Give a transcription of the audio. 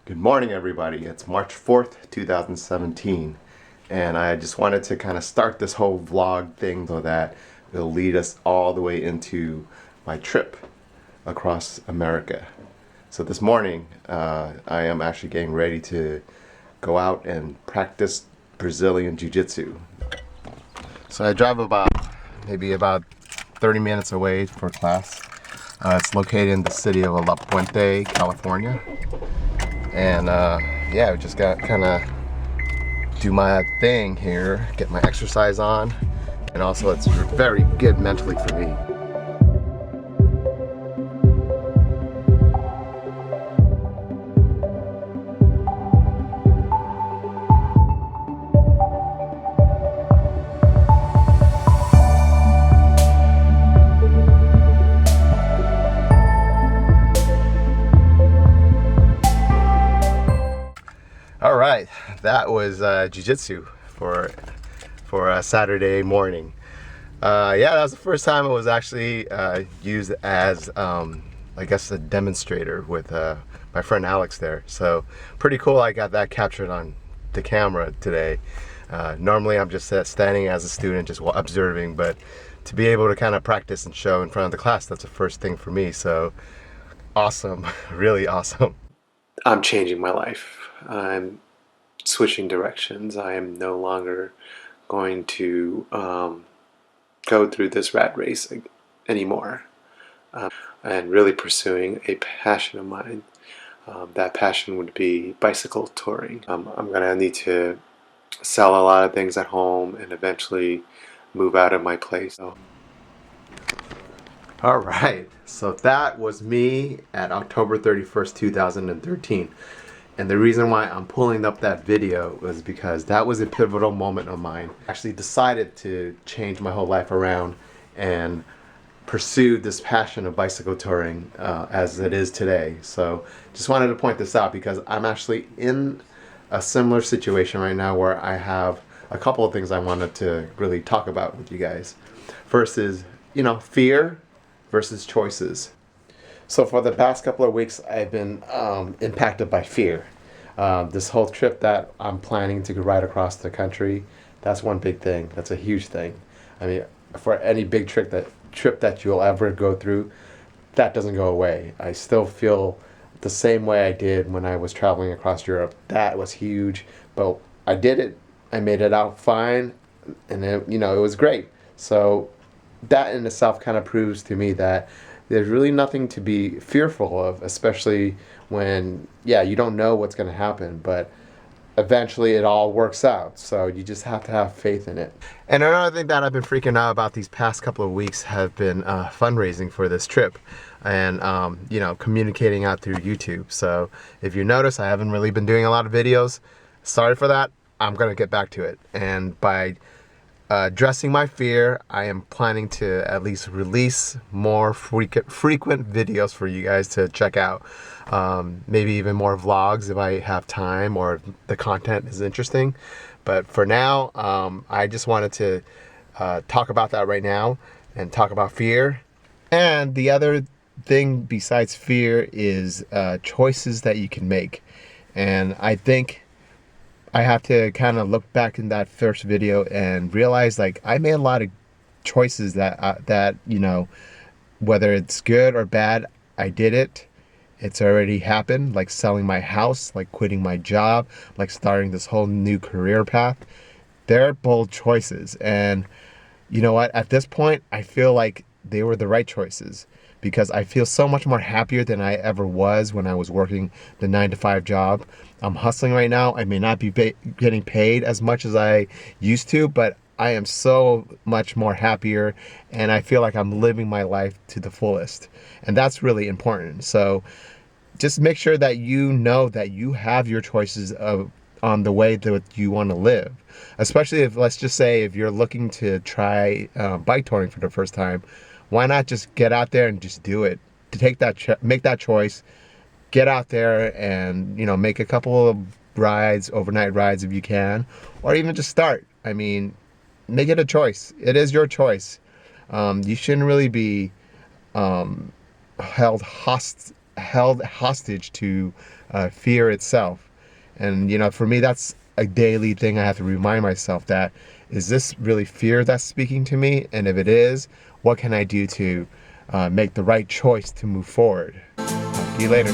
Good morning, everybody. It's March 4th, 2017, and I just wanted to kind of start this whole vlog thing so that it'll lead us all the way into my trip across America. So this morning, I am actually getting ready to go out and practice Brazilian Jiu-Jitsu. So I drive maybe about 30 minutes away for class. It's located in the city of La Puente, California. And yeah, I just got kind of do my thing here, get my exercise on, and also it's very good mentally for me. All right, that was jiu-jitsu for a Saturday morning. Yeah, that was the first time it was actually used as, I guess, a demonstrator with my friend Alex there. So pretty cool. I got that captured on the camera today. Normally, I'm just standing as a student, just observing, but to be able to kind of practice and show in front of the class, that's the first thing for me. So awesome, really awesome. I'm changing my life. I'm switching directions. I am no longer going to go through this rat race anymore, and really pursuing a passion of mine. That passion would be bicycle touring. I'm going to need to sell a lot of things at home and eventually move out of my place. All right, so that was me at October 31st, 2013. And the reason why I'm pulling up that video was because that was a pivotal moment of mine. I actually decided to change my whole life around and pursue this passion of bicycle touring as it is today. So just wanted to point this out because I'm actually in a similar situation right now where I have a couple of things I wanted to really talk about with you guys. First is, fear versus choices. So for the past couple of weeks, I've been impacted by fear. This whole trip that I'm planning to ride across the country, that's one big thing. That's a huge thing. I mean, for any big trip that you'll ever go through, that doesn't go away. I still feel the same way I did when I was traveling across Europe. That was huge, but I did it. I made it out fine, and it was great. So that in itself kind of proves to me that there's really nothing to be fearful of, especially when, you don't know what's going to happen, but eventually it all works out. So you just have to have faith in it. And another thing that I've been freaking out about these past couple of weeks have been fundraising for this trip and, communicating out through YouTube. So if you notice, I haven't really been doing a lot of videos. Sorry for that. I'm going to get back to it. And by addressing my fear, I am planning to at least release more frequent videos for you guys to check out. Maybe even more vlogs if I have time or if the content is interesting. But for now, I just wanted to talk about that right now and talk about fear. And the other thing besides fear is choices that you can make. And I think I have to kind of look back in that first video and realize I made a lot of choices that whether it's good or bad, I did it. It's already happened, like selling my house, like quitting my job, like starting this whole new career path. They're bold choices. And you know what? At this point, I feel like they were the right choices because I feel so much more happier than I ever was when I was working the 9-to-5 job. I'm hustling right now. I may not be getting paid as much as I used to, but I am so much more happier and I feel like I'm living my life to the fullest. And that's really important. So just make sure that you know that you have your choices on the way that you want to live. Especially if, let's just say, if you're looking to try bike touring for the first time, why not just get out there and just do it? To make that choice, get out there and make a couple of rides, overnight rides if you can, or even just start. I mean, make it a choice. It is your choice. You shouldn't really be held held hostage to fear itself. And you know, for me, that's a daily thing I have to remind myself that, is this really fear that's speaking to me? And if it is, what can I do to make the right choice to move forward? See you later.